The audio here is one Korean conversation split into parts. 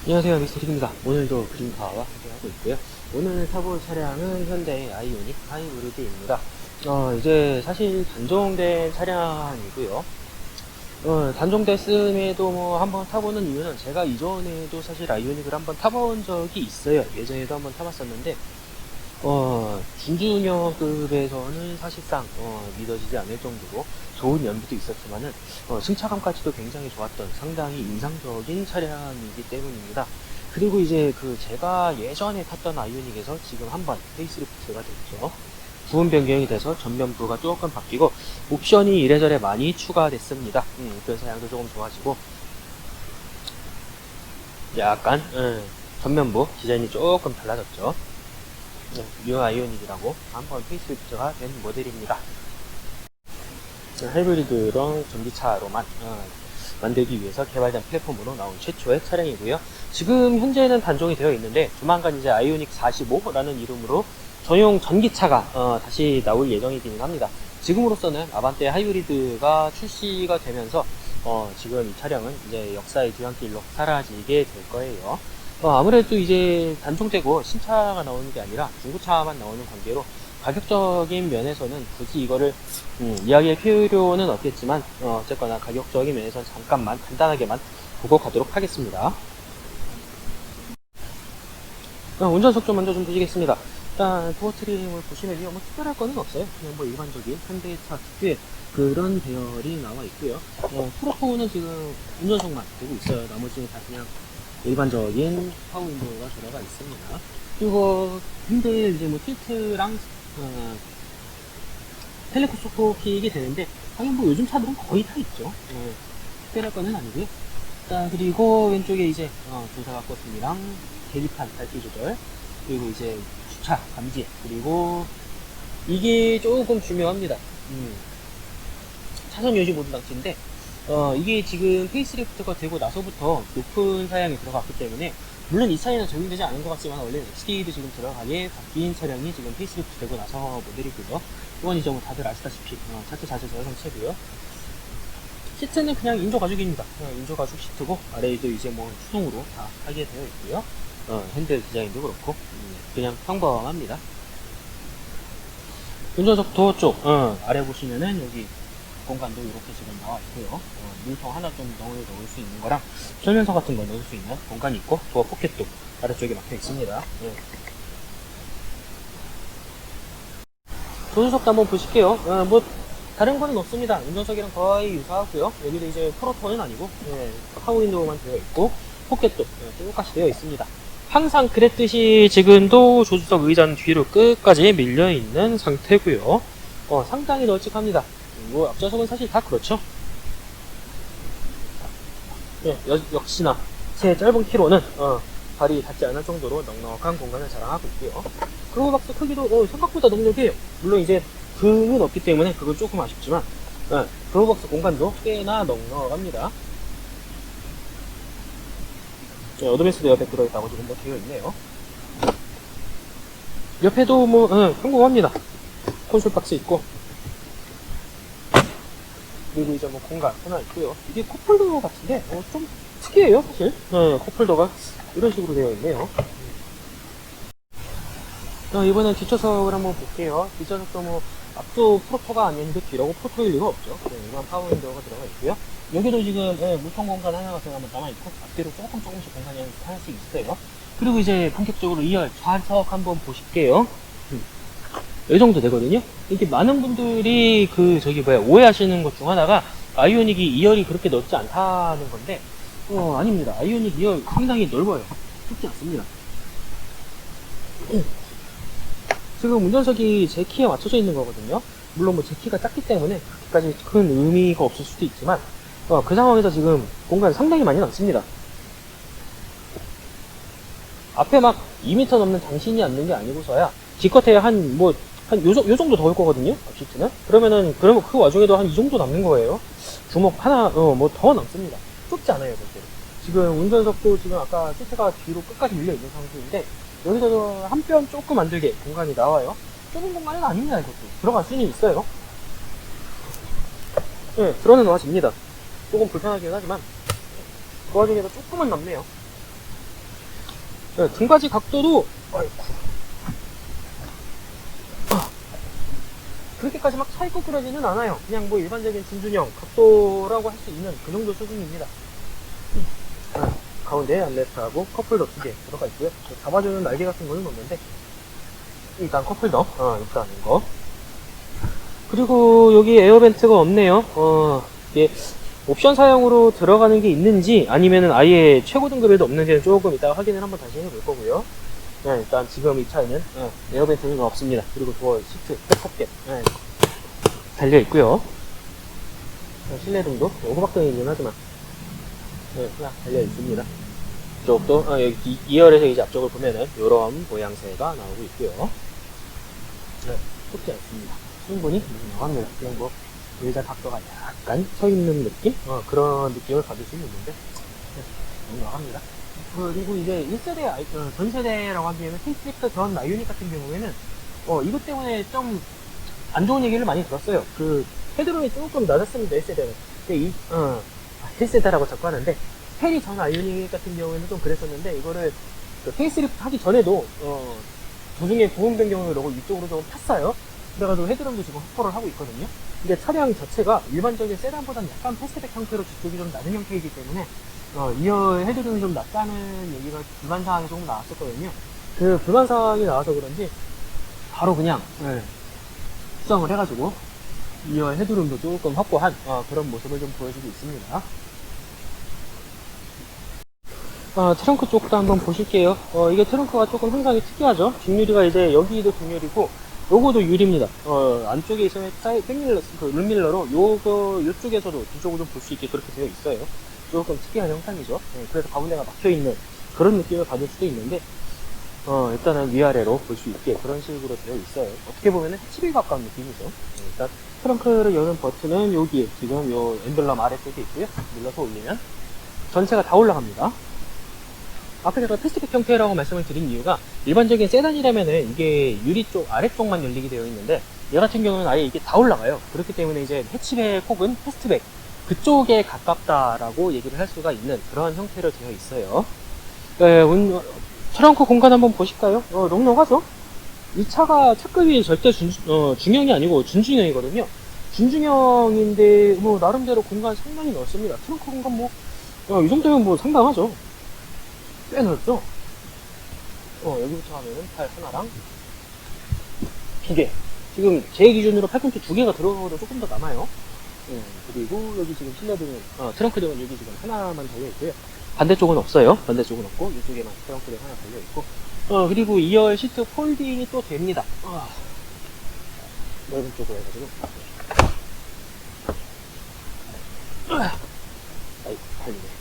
안녕하세요, 미스터릭입니다. 오늘도 그림파와 함께하고 있고요. 오늘 타볼 차량은 현대 아이오닉 하이브리드입니다. 이제 사실 단종된 차량이고요. 단종됐음에도 뭐 한번 타보는 이유는 제가 이전에도 사실 아이오닉을 한번 타본 적이 있어요. 예전에도 한번 타봤었는데 준중형급에서는 사실상 믿어지지 않을 정도로 좋은 연비도 있었지만은 승차감까지도 굉장히 좋았던 상당히 인상적인 차량이기 때문입니다. 그리고 이제 제가 예전에 탔던 아이오닉에서 지금 한번 페이스리프트가 됐죠. 부분 변경이 돼서 전면부가 조금 바뀌고 옵션이 이래저래 많이 추가됐습니다. 그래서 양도 조금 좋아지고 약간 전면부 디자인이 조금 달라졌죠. 뉴 아이오닉이라고 한번 페이스리프트가 된 모델입니다. 하이브리드랑 전기차로만 만들기 위해서 개발된 플랫폼으로 나온 최초의 차량이고요. 지금 현재는 단종이 되어 있는데 조만간 이제 아이오닉 45라는 이름으로 전용 전기차가 다시 나올 예정이기는 합니다. 지금으로서는 아반떼 하이브리드가 출시가 되면서 지금 이 차량은 이제 역사의 뒤안길로 사라지게 될 거예요. 아무래도 이제 단종되고 신차가 나오는 게 아니라 중고차만 나오는 관계로 가격적인 면에서는 굳이 이거를 이야기할 필요는 없겠지만 어쨌거나 가격적인 면에서는 잠깐만 간단하게만 보고 가도록 하겠습니다. 운전석 좀 먼저 좀 보시겠습니다. 일단 도어 트림을 보시면요, 뭐 특별할 거는 없어요. 그냥 뭐 일반적인 현대차 특유의 그런 배열이 나와 있고요. 프로포는 지금 운전석만 되고 있어요. 나머지는 다 그냥 일반적인 파워 윈도우가 들어가 있습니다. 그리고 근데 이제 뭐 틸트랑 텔레코스코픽이 되는데 당연히 뭐 요즘 차들은 거의 다 있죠. 특별할 거는 아니고요. 자, 그리고 왼쪽에 이제 조사각 버튼이랑 계기판 밝기 조절, 그리고 이제 주차 감지, 그리고 이게 조금 중요합니다. 차선 요지 모드 장치인데 이게 지금 페이스리프트가 되고 나서부터 높은 사양이 들어갔기 때문에 물론 이 차에는 적용되지 않은 것 같지만 원래 XD도 지금 들어가게 바뀐 차량이 지금 페이스리프트 되고 나서 모델이고요. 이건 이제 뭐 다들 아시다시피 차트 자체적 형체고요. 시트는 그냥 인조 가죽입니다. 인조 가죽 시트고 아래에도 이제 뭐 수동으로 다 하게 되어 있고요. 핸들 디자인도 그렇고 그냥 평범합니다. 운전석 도어 쪽 아래 보시면은 여기 공간도 이렇게 지금 나와 있고요. 물통 하나 좀 넣을 수 있는 거랑 설명서 같은 거 넣을 수 있는 공간이 있고 도어 포켓도 아래쪽에 막혀 있습니다. 조수석도 한번 보실게요. 뭐 다른 거는 없습니다. 운전석이랑 거의 유사하고요. 여기도 이제 프로토는 아니고 파워 윈도우만 되어 있고 포켓도 똑같이 되어 있습니다. 항상 그랬듯이 지금도 조수석 의자는 뒤로 끝까지 밀려 있는 상태고요. 상당히 널찍합니다. 뭐 앞좌석은 사실 다 그렇죠. 역시나 제 짧은 키로는 발이 닿지 않을 정도로 넉넉한 공간을 자랑하고 있고요. 크로우박스 크기도 생각보다 넉넉해요. 물론 이제 등은 없기 때문에 그건 조금 아쉽지만 크로우박스 공간도 꽤나 넉넉합니다. 어드밴스도 옆에 들어있다고 지금 뭐 되어 있네요. 옆에도 뭐 평범합니다. 콘솔 박스 있고, 그리고 이제 뭐 공간 하나 있고요. 이게 컵홀더 같은데 좀 특이해요 사실. 컵홀더가 이런 식으로 되어 있네요. 이번엔 뒷좌석을 한번 볼게요. 뒷좌석도 뭐 앞도 프로토가 아닌데 뒤라고 프로토일 리가 없죠. 일반 파워 윈도우가 들어가 있고요. 여기도 지금 물통 공간 하나가 그냥 남아있고 앞뒤로 조금씩 공간이 하나씩 있어요. 그리고 이제 본격적으로 2열 좌석 한번 보실게요. 이 정도 되거든요. 이게 많은 분들이 오해하시는 것 중 하나가 아이오닉이 2열이 그렇게 넓지 않다는 건데 아닙니다. 아이오닉 2열 상당히 넓어요. 좁지 않습니다. 지금 운전석이 제 키에 맞춰져 있는 거거든요. 물론 뭐 제 키가 작기 때문에 그렇게까지 큰 의미가 없을 수도 있지만 그 상황에서 지금 공간이 상당히 많이 남습니다. 앞에 막 2m 넘는 장신이 앉는 게 아니고서야 기껏해야 요 정도 더 올 거거든요. 시트는. 그러면 그 와중에도 한 이 정도 남는 거예요. 주먹 하나, 뭐 더 남습니다. 좁지 않아요, 절대로. 지금 운전석도 지금 아까 시트가 뒤로 끝까지 밀려 있는 상태인데, 여기서도 한 뼘 조금 안 들게 공간이 나와요. 좁은 공간은 아닙니다, 이것도. 들어갈 수는 있어요. 들어는 놔집니다. 조금 불편하긴 하지만, 그 와중에도 조금은 남네요. 네, 등받이 각도도 그렇게까지 막 차있고 그러지는 않아요. 그냥 뭐 일반적인 준준형 각도라고 할 수 있는 그 정도 수준입니다. 가운데에 암레스트하고 컵홀더 2개 들어가 있고요. 잡아주는 날개 같은 거는 없는데 일단 컵홀더 있다는 거. 그리고 여기 에어벤트가 없네요. 이게 옵션 사용으로 들어가는 게 있는지 아니면은 아예 최고 등급에도 없는지는 조금 이따가 확인을 한번 다시 해볼 거고요. 일단 지금 이 차에는 에어벤트는 없습니다. 그리고 도어 시트 백업캡 달려 있고요. 실내등도 호박등이긴 하지만 그냥 달려 있습니다. 이쪽도 여기 2열에서 이제 앞쪽을 보면은 이런 모양새가 나오고 있고요. 좁지 않습니다. 충분히 나갑니다. 그냥 뭐 의자 각도가 약간 서 있는 느낌? 그런 느낌을 받을 수 있는데 나갑니다. 그리고 이제 1세대 전 세대라고 하기에는 페이스리프트 전 아이오닉 같은 경우에는 이것 때문에 좀 안 좋은 얘기를 많이 들었어요. 그 헤드룸이 조금 낮았습니다. 1세대는. 근데 1세대라고 자꾸 하는데 페리 전 아이오닉 같은 경우에는 좀 그랬었는데 이거를 그 페이스리프트 하기 전에도 도중에 부분 변경을 넣고 위쪽으로 좀 탔어요. 그래가지고 헤드룸도 지금 확보를 하고 있거든요. 근데 차량 자체가 일반적인 세단보다는 약간 패스트백 형태로 뒤쪽이 좀 낮은 형태이기 때문에 2열 헤드룸이 좀 낮다는 얘기가 불만사항이 조금 나왔었거든요. 그 불만사항이 나와서 그런지 바로 그냥 수정을 해가지고 2열 헤드룸도 조금 확보한 그런 모습을 좀 보여주고 있습니다. 트렁크 쪽도 한번 보실게요. 이게 트렁크가 조금 형상이 특이하죠. 뒷유리가 이제 여기도 뒷유리고 요거도 유리입니다. 안쪽에 있으면 백밀러, 룸밀러로 요쪽에서도 뒤쪽으로 좀 볼 수 있게 그렇게 되어 있어요. 조금 특이한 형상이죠. 그래서 가운데가 막혀있는 그런 느낌을 받을 수도 있는데 일단은 위아래로 볼 수 있게 그런 식으로 되어 있어요. 어떻게 보면은 해치비에 가까운 느낌이죠. 일단 트렁크를 여는 버튼은 여기에 지금 요 엠블럼 아래쪽에 있고요. 눌러서 올리면 전체가 다 올라갑니다. 앞에 제가 패스트백 형태라고 말씀을 드린 이유가 일반적인 세단이라면은 이게 유리 쪽 아래쪽만 열리게 되어 있는데 얘 같은 경우는 아예 이게 다 올라가요. 그렇기 때문에 이제 해치백 혹은 패스트백 그쪽에 가깝다라고 얘기를 할 수가 있는 그런 형태로 되어 있어요. 트렁크 공간 한번 보실까요? 넉넉하죠? 이 차가 차급이 절대 중형이 아니고 준중형이거든요. 준중형인데 뭐 나름대로 공간 상당히 넓습니다. 트렁크 공간 뭐 이 정도면 뭐 상당하죠. 꽤 넓죠? 여기부터 하면은 팔 하나랑 2개. 지금 제 기준으로 팔꿈치 2개가 들어가도 조금 더 남아요. 그리고 여기 지금 실내등은, 트렁크등은 여기 지금 하나만 달려있고요. 반대쪽은 없어요. 반대쪽은 없고, 이쪽에만 트렁크등 하나 달려있고. 그리고 2열 시트 폴딩이 또 됩니다. 넓은 쪽으로 해가지고. 아이고, 달리네.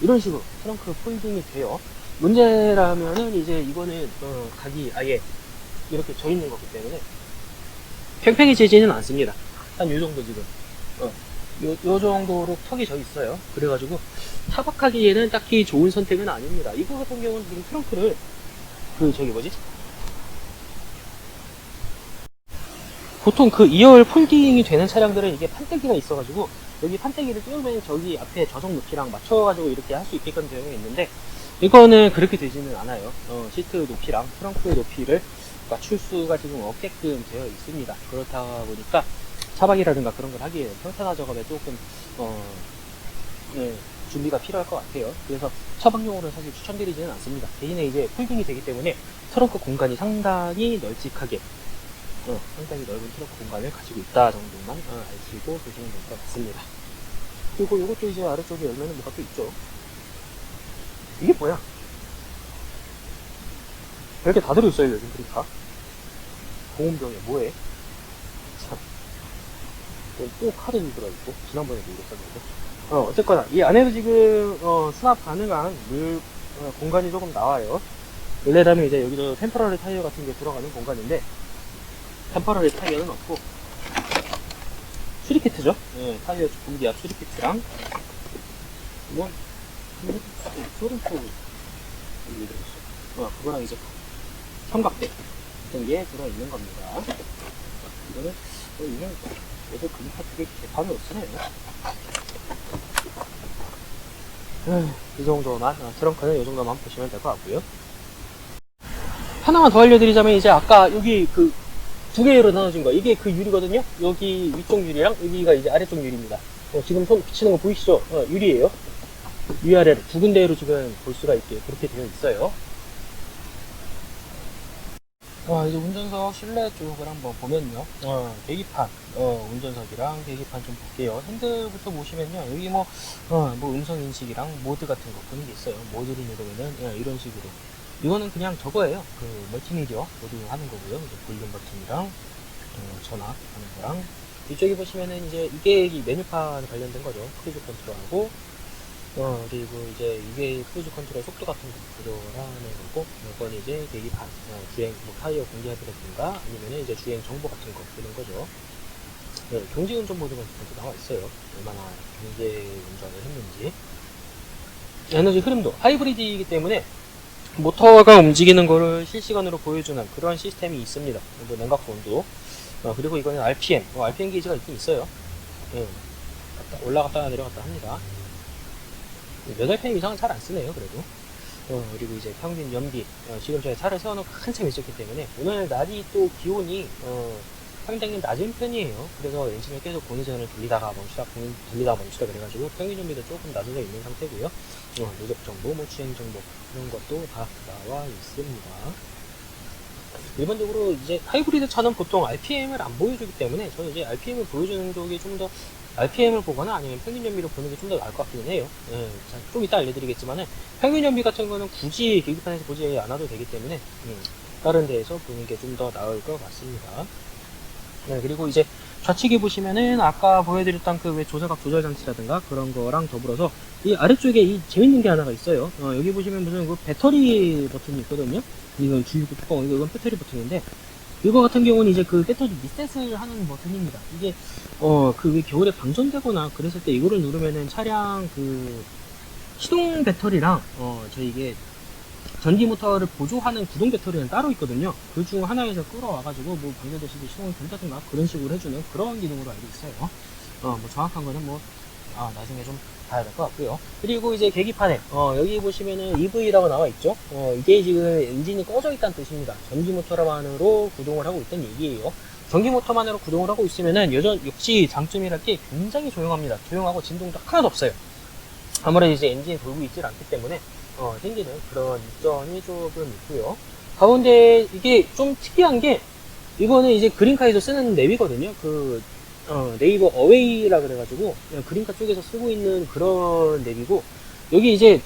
이런 식으로 트렁크 폴딩이 돼요. 문제라면은 이제 이거는 각이 아예 이렇게 져 있는 거기 때문에 팽팽해지지는 않습니다. 한 요 정도 지금 요 정도로 턱이 져 있어요. 그래가지고 타박하기에는 딱히 좋은 선택은 아닙니다. 이거 같은 경우는 지금 트렁크를 보통 그 2열 폴딩이 되는 차량들은 이게 판때기가 있어가지고 여기 판때기를 띄우면 저기 앞에 저속 높이랑 맞춰가지고 이렇게 할 수 있게끔 되어 있는데 이거는 그렇게 되지는 않아요. 시트 높이랑 트렁크 높이를 맞출 수가 지금 없게끔 되어 있습니다. 그렇다 보니까 차박이라든가 그런 걸 하기에 평탄화 작업에 조금 준비가 필요할 것 같아요. 그래서 차박용으로는 사실 추천드리지는 않습니다. 대신에 이제 폴딩이 되기 때문에 트렁크 공간이 상당히 널찍하게 상당히 넓은 트렁크 공간을 가지고 있다 정도만 아시고 보시면 될 것 같습니다. 그리고 이것도 이제 아래쪽에 열면은 뭐가 또 있죠. 이게 뭐야? 이렇게 다 들어있어요 요즘 그러니까. 보온병에 뭐해? 참. 또 카드도 들어있고 지난번에도 이랬었는데 어쨌거나 이 안에도 지금 수납 가능한 물 공간이 조금 나와요. 원래라면 이제 여기도 템퍼러리 타이어 같은 게 들어가는 공간인데 템퍼러리 타이어는 없고 수리키트죠. 타이어 공기압 수리키트랑 뭐 소름포 여기 들어있어. 그거랑 이제 삼각대 같은 게 들어있는 겁니다. 이거는 이게 얘들 금파 되게 개판으로 쓰네요. 이 정도만, 트렁크는 이 정도만 보시면 될 것 같고요. 하나만 더 알려드리자면, 이제 아까 여기 그 두 개로 나눠진 거, 이게 그 유리거든요. 여기 위쪽 유리랑 여기가 이제 아래쪽 유리입니다. 지금 손 비치는 거 보이시죠? 유리예요. 위아래로 두 군데로 지금 볼 수가 있게 그렇게 되어 있어요. 이제 운전석 실내 쪽을 한번 보면요. 계기판, 운전석이랑 계기판 좀 볼게요. 핸들부터 보시면요. 여기 뭐 음성 인식이랑 모드 같은 거 그런 게 있어요. 모드를 누르면은, 이런 식으로. 이거는 그냥 저거예요. 그 멀티미디어 모드 하는 거고요. 이제 볼륨 버튼이랑, 전화 하는 거랑. 이쪽에 보시면은 이제 이게 이 메뉴판 관련된 거죠. 크루즈 컨트롤하고, 그리고 이제 이게 크루즈 컨트롤 속도 같은 거 조절하는 거고, 이건 이제 계기판, 주행, 뭐 타이어 공기하드라든가 아니면은 이제 주행 정보 같은 거 그런 거죠. 경제 운전 모드가 먼저 나와 있어요. 얼마나 경제 운전을 했는지. 에너지 흐름도 하이브리드이기 때문에 모터가 움직이는 거를 실시간으로 보여주는 그런 시스템이 있습니다. 뭐 냉각수 온도. 그리고 이거는 RPM, RPM 게이지가 있긴 있어요. 올라갔다 내려갔다 합니다. 몇 RPM 이상은 잘 안 쓰네요, 그래도. 그리고 이제 평균 연비, 지금 제가 차를 세워놓고 한참 있었기 때문에, 오늘 날이 또 기온이, 상당히 낮은 편이에요. 그래서 엔진을 계속 공기전을 돌리다가 멈추다 그래가지고 평균 연비도 조금 낮아져 있는 상태고요. 누적 정보, 뭐 주행 정보, 그런 것도 다 나와 있습니다. 일반적으로 이제 하이브리드 차는 보통 RPM을 안 보여주기 때문에, 저는 이제 RPM을 보여주는 쪽이 좀 더 RPM을 보거나 아니면 평균 연비를 보는 게 좀 더 나을 것 같기는 해요. 좀 이따 알려드리겠지만은, 평균 연비 같은 거는 굳이 계기판에서 보지 않아도 되기 때문에, 다른 데에서 보는 게 좀 더 나을 것 같습니다. 그리고 이제 좌측에 보시면은 아까 보여드렸던 그 조사각 조절 장치라든가 그런 거랑 더불어서 이 아래쪽에 이 재밌는 게 하나가 있어요. 여기 보시면 무슨 그 배터리 버튼이 있거든요. 이건 주유구 뚜껑, 이건 배터리 버튼인데, 이거 같은 경우는 이제 그 배터리 리셋을 하는 버튼입니다. 이게 그 왜 겨울에 방전되거나 그랬을 때 이거를 누르면은 차량 그 시동 배터리랑 이게 전기 모터를 보조하는 구동 배터리는 따로 있거든요. 그 중 하나에서 끌어와가지고 뭐 방전되시듯이 시동을 된다든가 그런 식으로 해주는 그런 기능으로 알고 있어요. 뭐 정확한 거는 뭐 나중에 좀 봐야 될 것 같고요. 그리고 이제 계기판에 여기 보시면은 EV라고 나와 있죠. 이게 지금 엔진이 꺼져 있다는 뜻입니다. 전기 모터만으로 구동을 하고 있다는 얘기예요. 전기 모터만으로 구동을 하고 있으면은 역시 장점이랄 게 굉장히 조용합니다. 조용하고 진동도 하나도 없어요. 아무래도 이제 엔진이 돌고 있질 않기 때문에 생기는 그런 이점이 조금 있고요. 가운데 이게 좀 특이한 게, 이거는 이제 그린카에서 쓰는 앱이거든요. 네이버 어웨이라 그래가지고 그린카 쪽에서 쓰고 있는 그런 앱이고, 여기 이제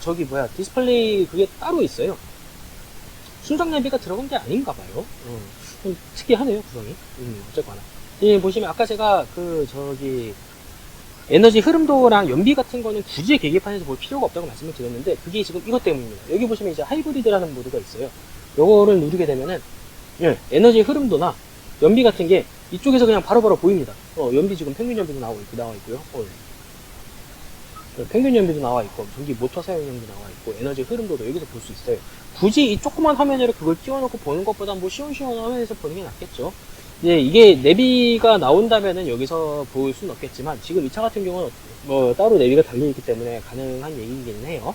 디스플레이 그게 따로 있어요. 순정 내비가 들어간 게 아닌가 봐요. 좀 특이하네요, 구성이. 어쨌거나. 보시면 아까 제가 에너지 흐름도랑 연비 같은 거는 굳이 계기판에서 볼 필요가 없다고 말씀을 드렸는데, 그게 지금 이것 때문입니다. 여기 보시면 이제 하이브리드라는 모드가 있어요. 요거를 누르게 되면은, 에너지 흐름도나 연비 같은 게 이쪽에서 그냥 바로바로 보입니다. 연비 지금 평균 연비도 나와 있고요. 평균 연비도 나와 있고, 전기 모터 사용량도 나와 있고, 에너지 흐름도도 여기서 볼 수 있어요. 굳이 이 조그만 화면으로 그걸 띄워놓고 보는 것보다 뭐 시원시원한 화면에서 보는 게 낫겠죠. 이게 내비가 나온다면은 여기서 볼 수는 없겠지만, 지금 이 차 같은 경우는 뭐 따로 내비가 달려있기 때문에 가능한 얘기이긴 해요.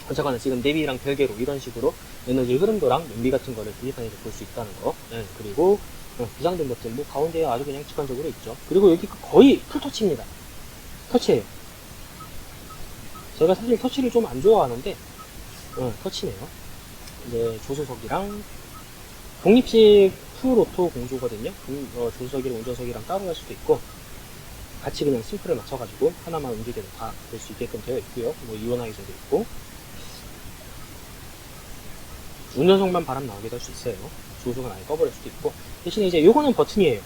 어쨌거나 지금 내비랑 별개로 이런 식으로 에너지 흐름도랑 연비 같은 거를 계기판에서 볼 수 있다는 거. 그리고 비상등 버튼 뭐 가운데에 아주 그냥 직관적으로 있죠. 그리고 여기 거의 풀터치입니다. 터치예요. 제가 사실 터치를 좀 안 좋아하는데 터치네요. 이제 조수석이랑 독립식 풀오토 공조거든요. 조수석이랑 운전석이랑 따로 할 수도 있고, 같이 그냥 심플을 맞춰가지고 하나만 움직여도 다 될 수 있게끔 되어 있고요. 뭐 이온하이저도 있고, 운전석만 바람 나오게 할 수 있어요. 조수석은 아예 꺼버릴 수도 있고, 대신에 이제 요거는 버튼이에요.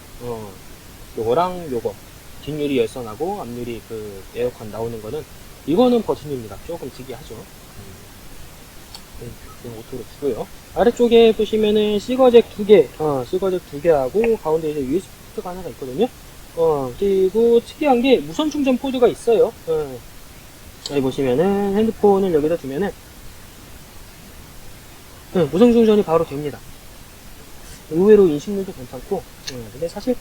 요거랑 요거 뒷유리 열선하고 앞유리 그 에어컨 나오는 거는, 이거는 버튼입니다. 조금 특이하죠. 오토로 주고요. 아래쪽에 보시면은 시거잭 2개, 시거잭 2개하고 가운데 이제 USB 포트가 하나가 있거든요. 그리고 특이한 게 무선 충전 포드가 있어요. 여기 보시면은 핸드폰을 여기다 두면은 무선 충전이 바로 됩니다. 의외로 인식률도 괜찮고, 근데 사실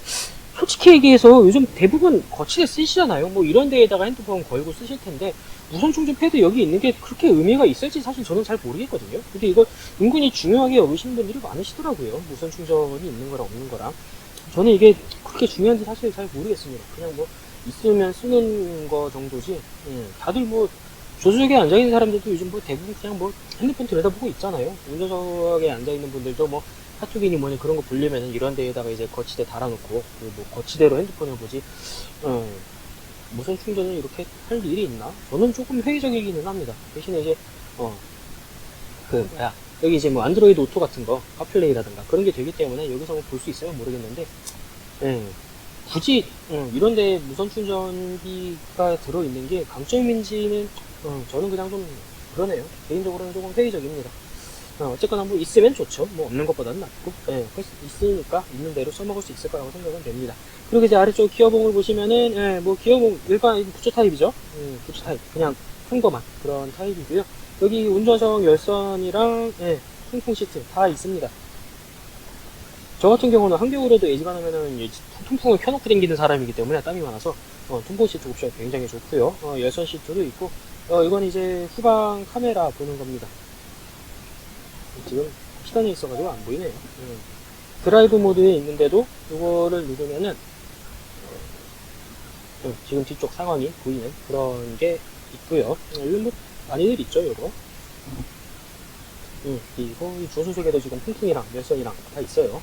솔직히 얘기해서 요즘 대부분 거치대 쓰시잖아요. 뭐 이런 데에다가 핸드폰 걸고 쓰실 텐데 무선 충전 패드 여기 있는 게 그렇게 의미가 있을지 사실 저는 잘 모르겠거든요. 근데 이거 은근히 중요하게 여기시는 분들이 많으시더라고요. 무선 충전이 있는 거랑 없는 거랑. 저는 이게 그렇게 중요한지 사실 잘 모르겠습니다. 그냥 뭐 있으면 쓰는 거 정도지. 다들 뭐 조수석에 앉아있는 사람들도 요즘 뭐 대부분 그냥 뭐 핸드폰 들여다보고 있잖아요. 운전석에 앉아있는 분들도 뭐 카톡이니 뭐니 그런 거 보려면은 이런 데에다가 이제 거치대 달아놓고 뭐 거치대로 핸드폰을 보지. 무선 충전을 이렇게 할 일이 있나? 저는 조금 회의적이기는 합니다. 대신에 이제 여기 이제 뭐 안드로이드 오토 같은 거 카플레이라든가 그런 게 되기 때문에 여기서 뭐 볼 수 있으면 모르겠는데 굳이 이런데 무선 충전기가 들어있는 게 강점인지는 저는 그냥 좀 그러네요. 개인적으로는 조금 회의적입니다. 어쨌거나 뭐 있으면 좋죠. 뭐 없는 것보다는 낫고 있으니까 있는 대로 써먹을 수 있을 거라고 생각은 됩니다. 그리고 이제 아래쪽 기어봉을 보시면은 뭐 기어봉 일반 부처 타입이죠. 부처 타입 그냥 평범한 그런 타입이고요. 여기 운전석 열선이랑 통풍 시트 다 있습니다. 저 같은 경우는 한겨울에도 애지간하면은 통풍을 켜놓고 다니는 사람이기 때문에 땀이 많아서 통풍 시트 옵션 굉장히 좋고요. 열선 시트도 있고 이건 이제 후방 카메라 보는 겁니다. 지금 시간이 있어가지고 안 보이네요. 드라이브 모드에 있는데도 이거를 누르면은 지금 뒤쪽 상황이 보이는 그런 게 있고요. 이건 뭐 많이들 있죠, 이거. 그리고 이 조수석에도 지금 통풍이랑 열선이랑 다 있어요.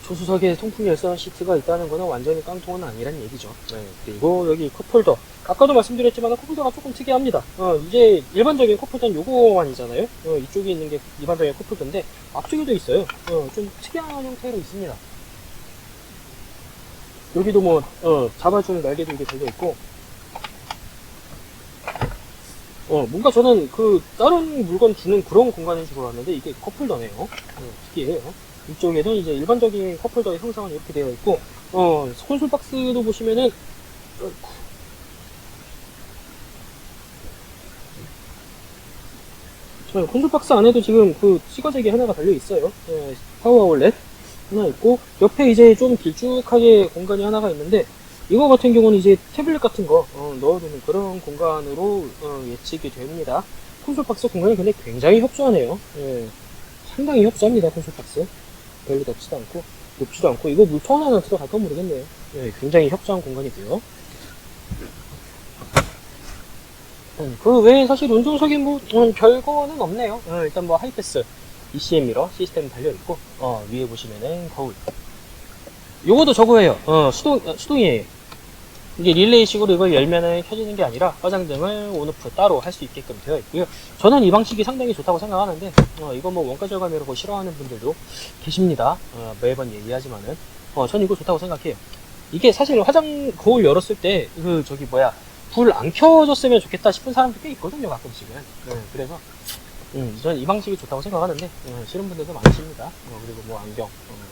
조수석에 통풍 열선 시트가 있다는 거는 완전히 깡통은 아니란 얘기죠. 그리고 여기 컵홀더. 아까도 말씀드렸지만 컵홀더가 조금 특이합니다. 이제 일반적인 컵홀더는 요거만이잖아요. 이쪽에 있는 게 일반적인 컵홀더인데 앞쪽에도 있어요. 좀 특이한 형태로 있습니다. 여기도 뭐 잡아주는 날개도 이게 달려있고 뭔가 저는 그 다른 물건 주는 그런 공간인 줄 알았는데 이게 컵홀더네요. 특이해요. 이쪽에는 이제 일반적인 컵홀더의 형상은 이렇게 되어 있고 콘솔 박스도 보시면은 콘솔 박스 안에도 지금 그 시거잭이 하나가 달려 있어요. 파워 아울렛 하나 있고 옆에 이제 좀 길쭉하게 공간이 하나가 있는데 이거 같은 경우는 이제 태블릿 같은 거 넣어두는 그런 공간으로 예측이 됩니다. 콘솔 박스 공간이 근데 굉장히 협소하네요. 상당히 협소합니다. 콘솔 박스 별로 넓지도 않고 높지도 않고 이거 물통 하나 들어갈까 모르겠네요. 굉장히 협소한 공간이고요. 그 외에 사실 운전석에 뭐 별거는 없네요. 일단 뭐 하이패스 ECM 미러 시스템 달려있고 위에 보시면은 거울 요거도 저거예요. 수동이에요. 이게 릴레이식으로 이걸 열면은 켜지는 게 아니라 화장등을 온오프 따로 할 수 있게끔 되어 있고요. 저는 이 방식이 상당히 좋다고 생각하는데 이거 뭐 원가 절감이라고 뭐 싫어하는 분들도 계십니다. 매번 얘기하지만은 전 이거 좋다고 생각해요. 이게 사실 화장 거울 열었을 때 불 안 켜졌으면 좋겠다 싶은 사람도 꽤 있거든요, 가끔씩은. 그래서 저는 이 방식이 좋다고 생각하는데 싫은 분들도 많으십니다. 그리고 뭐 안경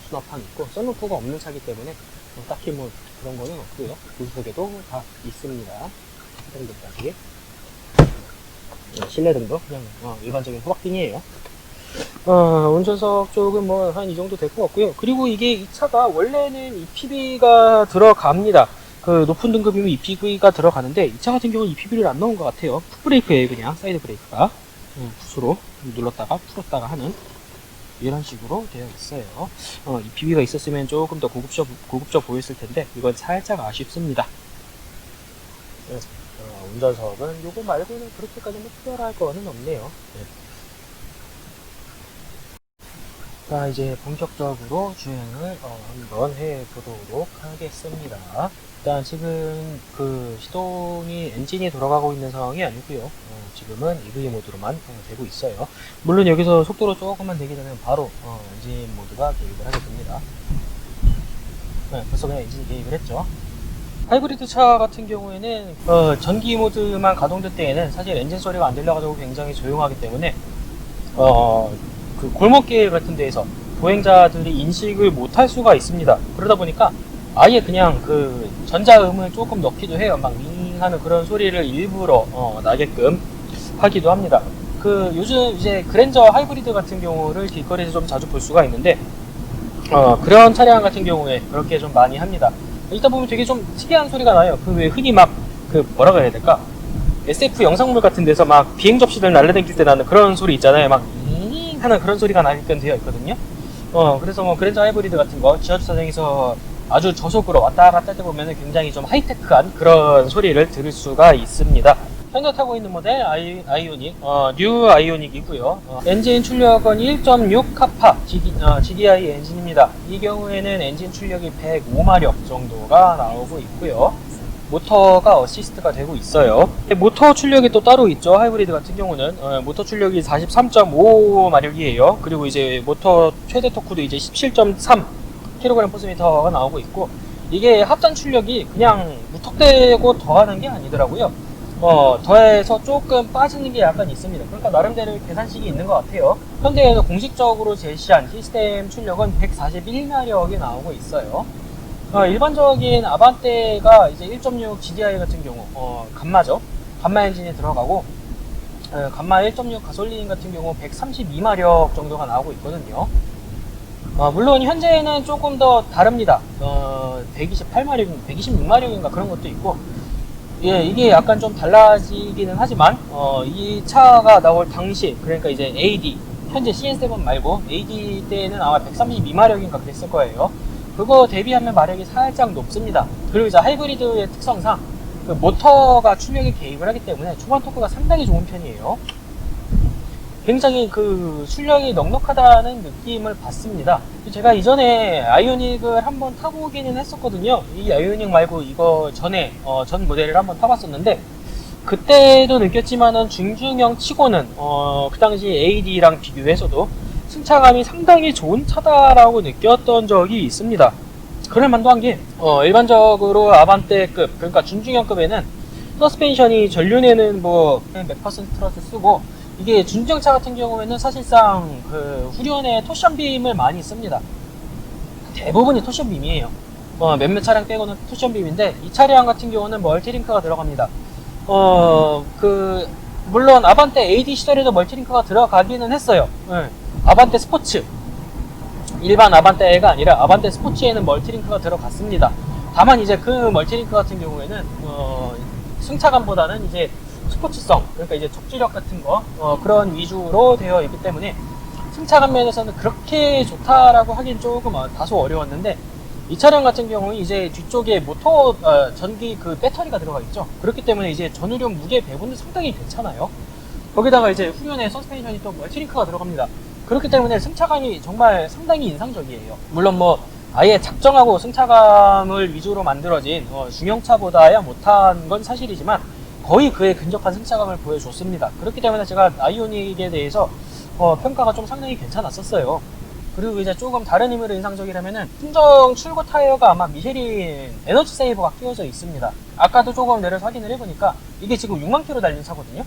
수납판 있고 썬루프가 없는 차기 때문에 딱히 뭐 그런 거는 없고요. 조수석에도 다 있습니다. 시동등까지 실내등도 그냥 일반적인 호박등이에요. 운전석 쪽은 뭐 한 이 정도 될 것 같고요. 그리고 이게 이 차가 원래는 EPB가 들어갑니다. 그 높은 등급이면 EPB가 들어가는데 이 차 같은 경우는 EPB를 안 넣은 것 같아요. 풋브레이크예요. 그냥 사이드 브레이크가 풋으로 눌렀다가 풀었다가 하는 이런 식으로 되어 있어요. EPB가 있었으면 조금 더 고급져 보였을 텐데 이건 살짝 아쉽습니다. 운전석은 요거 말고는 그렇게까지 뭐 특별할 거는 없네요. 자, 이제 본격적으로 주행을 한번 해보도록 하겠습니다. 일단 지금 그 시동이 엔진이 돌아가고 있는 상황이 아니고요. 지금은 EV 모드로만 되고 있어요. 물론 여기서 속도로 조금만 되게 되면 바로 엔진 모드가 개입을 하게 됩니다. 벌써 그냥 엔진이 개입을 했죠. 하이브리드 차 같은 경우에는 전기 모드만 가동될 때에는 사실 엔진 소리가 안 들려가지고 굉장히 조용하기 때문에 그 골목길 같은 데에서 보행자들이 인식을 못할 수가 있습니다. 그러다 보니까 아예 그냥 그 전자음을 조금 넣기도 해요. 막 윙 하는 그런 소리를 일부러 나게끔 하기도 합니다. 요즘 이제 그랜저 하이브리드 같은 경우를 길거리에서 좀 자주 볼 수가 있는데, 그런 차량 같은 경우에 그렇게 좀 많이 합니다. 이따 보면 되게 좀 특이한 소리가 나요. 왜 흔히 막, 뭐라고 해야 될까? SF 영상물 같은 데서 막 비행 접시들 날려다닐 때 나는 그런 소리 있잖아요. 막, 하는 그런 소리가 나게끔 되어 있거든요. 그래서 뭐 그랜저 하이브리드 같은 거, 지하주차장에서 아주 저속으로 왔다 갔다 할 때 보면 굉장히 좀 하이테크한 그런 소리를 들을 수가 있습니다. 현재 타고 있는 모델 아이오닉, 뉴 아이오닉이고요. 엔진 출력은 1.6 카파 GDI 엔진입니다. 이 경우에는 엔진 출력이 105마력 정도가 나오고 있고요. 모터가 어시스트가 되고 있어요. 모터 출력이 또 따로 있죠. 하이브리드 같은 경우는 모터 출력이 43.5마력이에요. 그리고 이제 모터 최대 토크도 이제 17.3kgm/m가 나오고 있고, 이게 합산 출력이 그냥 무턱대고 더하는 게 아니더라고요. 더해서 조금 빠지는 게 약간 있습니다. 그러니까 나름대로 계산식이 있는 것 같아요. 현대에서 공식적으로 제시한 시스템 출력은 141마력이 나오고 있어요. 일반적인 아반떼가 이제 1.6 GDI 같은 경우, 감마죠. 감마 엔진이 들어가고, 감마 1.6 가솔린 같은 경우 132마력 정도가 나오고 있거든요. 물론 현재는 조금 더 다릅니다. 128마력, 126마력인가 그런 것도 있고, 예, 이게 약간 좀 달라지기는 하지만, 이 차가 나올 당시, 그러니까 이제 AD, 현재 CS7 말고 AD 때는 아마 132마력인가 그랬을 거예요. 그거 대비하면 마력이 살짝 높습니다. 그리고 이제 하이브리드의 특성상 모터가 출력에 개입을 하기 때문에 초반 토크가 상당히 좋은 편이에요. 굉장히 출력이 넉넉하다는 느낌을 받습니다. 제가 이전에 아이오닉을 한번 타고 오기는 했었거든요. 이 아이오닉 말고 이거 전에 전 모델을 한번 타봤었는데, 그때도 느꼈지만은 중중형 치고는 그 당시 AD랑 비교해서도 승차감이 상당히 좋은 차다라고 느꼈던 적이 있습니다. 그럴만도 한 게, 일반적으로 아반떼급, 그러니까 준중형급에는 서스펜션이 전륜에는 뭐 맥퍼슨 트러스 쓰고, 이게 준중형차 같은 경우에는 사실상 후륜에 토션빔을 많이 씁니다. 대부분이 토션빔이에요. 몇몇 차량 빼고는 토션빔인데, 이 차량 같은 경우는 멀티링크가 들어갑니다. 물론 아반떼 AD 시절에도 멀티링크가 들어가기는 했어요. 아반떼 스포츠, 일반 아반떼가 아니라 아반떼 스포츠에는 멀티링크가 들어갔습니다. 다만 이제 그 멀티링크 같은 경우에는 승차감보다는 이제 스포츠성, 그러니까 이제 적지력 같은 거 그런 위주로 되어 있기 때문에 승차감 면에서는 그렇게 좋다라고 하긴 조금 다소 어려웠는데, 이 차량 같은 경우는 이제 뒤쪽에 모터 전기 배터리가 들어가 있죠. 그렇기 때문에 이제 전후륜 무게 배분도 상당히 괜찮아요. 거기다가 이제 후륜에 서스펜션이 또 멀티링크가 들어갑니다. 그렇기 때문에 승차감이 정말 상당히 인상적이에요. 물론 뭐 아예 작정하고 승차감을 위주로 만들어진 중형차보다야 못한 건 사실이지만 거의 그에 근접한 승차감을 보여줬습니다. 그렇기 때문에 제가 아이오닉에 대해서 평가가 좀 상당히 괜찮았었어요. 그리고 이제 조금 다른 의미로 인상적이라면은 순정 출고 타이어가 아마 미쉐린 에너지 세이버가 끼워져 있습니다. 아까도 조금 내려서 확인을 해보니까 이게 지금 6만 킬로 달린 차거든요.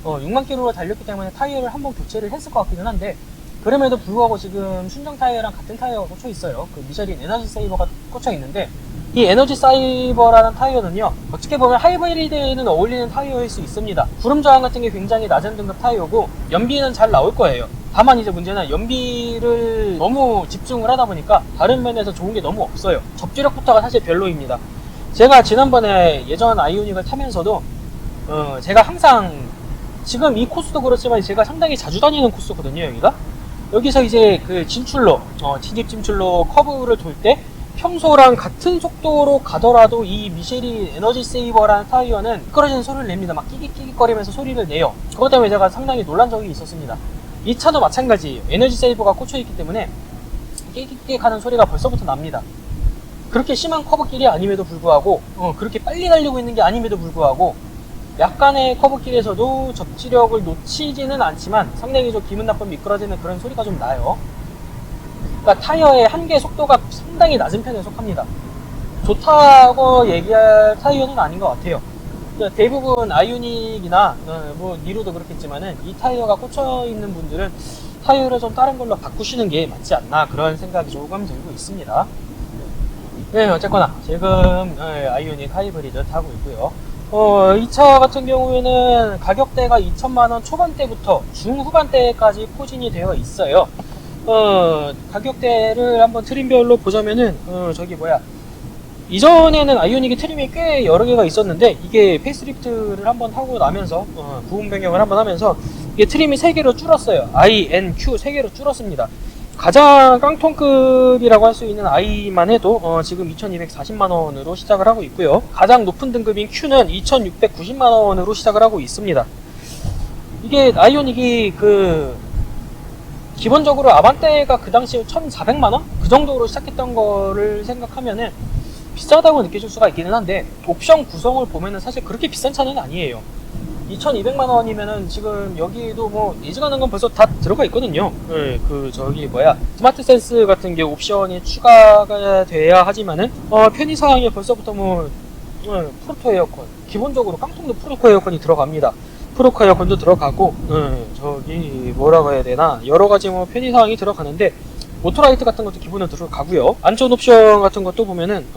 6만 킬로로 달렸기 때문에 타이어를 한번 교체를 했을 것 같기는 한데, 그럼에도 불구하고 지금 순정 타이어랑 같은 타이어가 꽂혀 있어요. 미쉐린 에너지 세이버가 꽂혀 있는데, 이 에너지 사이버라는 타이어는요, 어떻게 보면 하이브리드에는 어울리는 타이어일 수 있습니다. 구름 저항 같은 게 굉장히 낮은 등급 타이어고 연비는 잘 나올 거예요. 다만 이제 문제는 연비를 너무 집중을 하다 보니까 다른 면에서 좋은 게 너무 없어요. 접지력부터가 사실 별로입니다. 제가 지난번에 예전 아이오닉을 타면서도 제가 항상, 지금 이 코스도 그렇지만 제가 상당히 자주 다니는 코스거든요, 여기서 이제 진출로, 진입 진출로 커브를 돌 때 평소랑 같은 속도로 가더라도 이 미쉐린 에너지 세이버라는 타이어는 미끄러지는 소리를 냅니다. 막 끼깃끼깃거리면서 소리를 내요. 그것 때문에 제가 상당히 놀란 적이 있었습니다. 이 차도 마찬가지예요. 에너지 세이버가 꽂혀있기 때문에 끼깃끼깃 하는 소리가 벌써부터 납니다. 그렇게 심한 커브길이 아님에도 불구하고, 그렇게 빨리 달리고 있는 게 아님에도 불구하고, 약간의 커브길에서도 접지력을 놓치지는 않지만 상당히 좀 기분 나쁜 미끄러지는 그런 소리가 좀 나요. 그러니까 타이어의 한계 속도가 상당히 낮은 편에 속합니다. 좋다고 얘기할 타이어는 아닌 것 같아요. 그러니까 대부분 아이오닉이나 뭐 니로도 그렇겠지만은 이 타이어가 꽂혀 있는 분들은 타이어를 좀 다른 걸로 바꾸시는 게 맞지 않나, 그런 생각이 조금 들고 있습니다. 네, 어쨌거나 지금 아이오닉 하이브리드 타고 있고요. 이 차 같은 경우에는 가격대가 2천만원 초반대부터 중후반대까지 포진이 되어 있어요. 가격대를 한번 트림별로 보자면은, 이전에는 아이오닉이 트림이 꽤 여러 개가 있었는데, 이게 페이스리프트를 한번 하고 나면서, 부분 변경을 한번 하면서, 이게 트림이 3개로 줄었어요. I, N, Q 3개로 줄었습니다. 가장 깡통급이라고 할 수 있는 I만 해도 지금 2240만원으로 시작을 하고 있고요. 가장 높은 등급인 Q는 2690만원으로 시작을 하고 있습니다. 이게 아이오닉이 기본적으로 아반떼가 그 당시에 1400만원? 그 정도로 시작했던 거를 생각하면은 비싸다고 느껴질 수가 있기는 한데, 옵션 구성을 보면은 사실 그렇게 비싼 차는 아니에요. 2200만원이면은 지금 여기도 뭐 예지가는 건 벌써 다 들어가 있거든요. 네, 스마트 센스 같은 게 옵션이 추가가 돼야 하지만은 편의사항이 벌써부터 프로토 에어컨, 기본적으로 깡통도 프로토 에어컨이 들어갑니다. 프로토 에어컨도 들어가고, 뭐라고 해야 되나, 여러 가지 편의사항이 들어가는데, 오토라이트 같은 것도 기본으로 들어가고요. 안전 옵션 같은 것도 보면은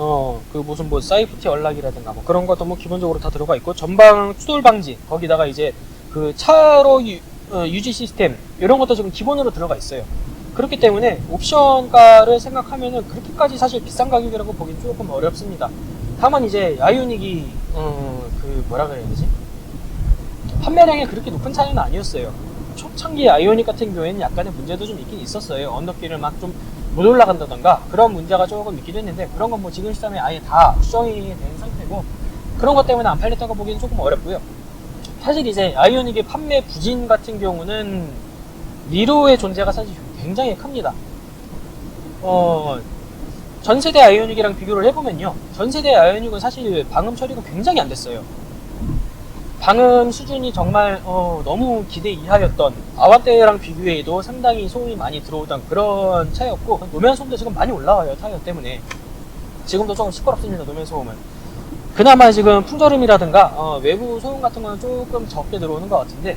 사이프티 연락이라든가 그런 것도 기본적으로 다 들어가 있고, 전방 추돌 방지, 거기다가 이제 차로 유지 시스템 이런 것도 지금 기본으로 들어가 있어요. 그렇기 때문에 옵션가를 생각하면은 그렇게까지 사실 비싼 가격이라고 보긴 조금 어렵습니다. 다만 이제 아이오닉이 뭐라 그래야 되지? 판매량이 그렇게 높은 차는 아니었어요. 초창기 아이오닉 같은 경우에는 약간의 문제도 좀 있긴 있었어요. 언덕길을 막 좀 못 올라간다던가 그런 문제가 조금 있기도 했는데, 그런 건 지금 시점에 아예 다 수정이 된 상태고, 그런 것 때문에 안 팔렸다고 보기는 조금 어렵고요. 사실 이제 아이오닉의 판매 부진 같은 경우는 니로의 존재가 사실 굉장히 큽니다. 전세대 아이오닉이랑 비교를 해보면요, 전세대 아이오닉은 사실 방음 처리가 굉장히 안 됐어요. 방음 수준이 정말 너무 기대 이하였던, 아반떼랑 비교해도 상당히 소음이 많이 들어오던 그런 차였고, 노면 소음도 지금 많이 올라와요. 타이어 때문에 지금도 조금 시끄럽습니다. 노면 소음은 그나마 지금 풍절음이라든가 외부 소음 같은 거는 조금 적게 들어오는 것 같은데,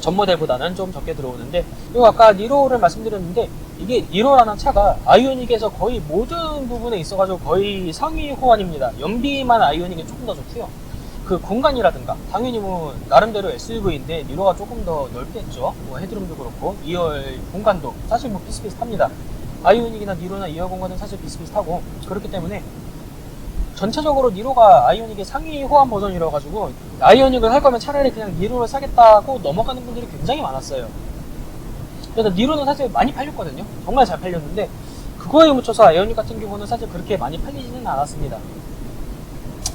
전 모델보다는 좀 적게 들어오는데, 그리고 아까 니로를 말씀드렸는데, 이게 니로라는 차가 아이오닉에서 거의 모든 부분에 있어가지고 거의 상위 호환입니다. 연비만 아이오닉이 조금 더 좋고요. 공간이라든가, 당연히 나름대로 SUV인데 니로가 조금 더 넓겠죠. 헤드룸도 그렇고 2열 공간도 사실 비슷비슷합니다. 아이오닉이나 니로나 2열 공간은 사실 비슷비슷하고, 그렇기 때문에 전체적으로 니로가 아이오닉의 상위 호환 버전이라 가지고 아이오닉을 할 거면 차라리 그냥 니로를 사겠다고 넘어가는 분들이 굉장히 많았어요. 그래서 니로는 사실 많이 팔렸거든요. 정말 잘 팔렸는데, 그거에 묻혀서 아이오닉 같은 경우는 사실 그렇게 많이 팔리지는 않았습니다.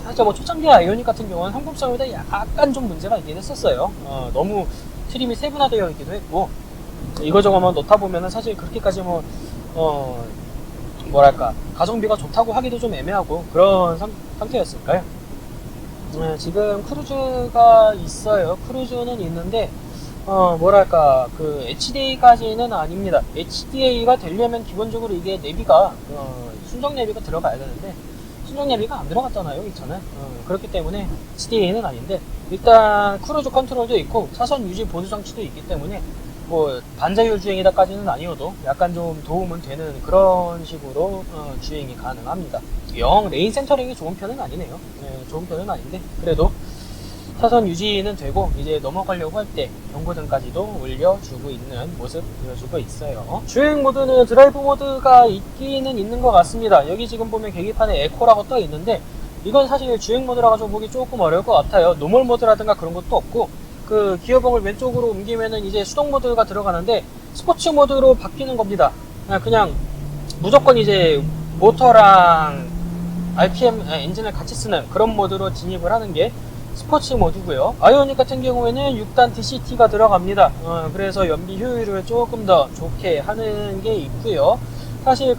사실 초창기 아이오닉 같은 경우는 상품성에 약간 좀 문제가 있긴 했었어요. 너무 트림이 세분화되어 있기도 했고, 이거저거 넣다 보면은 사실 그렇게까지 가성비가 좋다고 하기도 좀 애매하고 그런 상태였을까요? 지금 크루즈가 있어요. 크루즈는 있는데 HDA까지는 아닙니다. HDA가 되려면 기본적으로 이게 내비가 순정 내비가 들어가야 되는데, 순정 내비가 안 들어갔잖아요, 이 차는. 그렇기 때문에 HDA는 아닌데, 일단 크루즈 컨트롤도 있고 차선 유지 보조 장치도 있기 때문에 반자율 주행이다까지는 아니어도 약간 좀 도움은 되는 그런 식으로 주행이 가능합니다. 영 레인 센터링이 좋은 편은 아니네요. 좋은 편은 아닌데, 그래도 차선 유지는 되고, 이제 넘어가려고 할 때 경고등까지도 올려주고 있는 모습 보여주고 있어요. 주행 모드는 드라이브 모드가 있기는 있는 것 같습니다. 여기 지금 보면 계기판에 에코라고 떠 있는데, 이건 사실 주행 모드라 가지고 보기 조금 어려울 것 같아요. 노멀 모드라든가 그런 것도 없고, 기어봉을 왼쪽으로 옮기면은 이제 수동 모드가 들어가는데, 스포츠 모드로 바뀌는 겁니다. 그냥 무조건 이제 모터랑 RPM 엔진을 같이 쓰는 그런 모드로 진입을 하는 게 스포츠 모드고요. 아이오닉 같은 경우에는 6단 DCT가 들어갑니다. 그래서 연비 효율을 조금 더 좋게 하는 게 있고요. 사실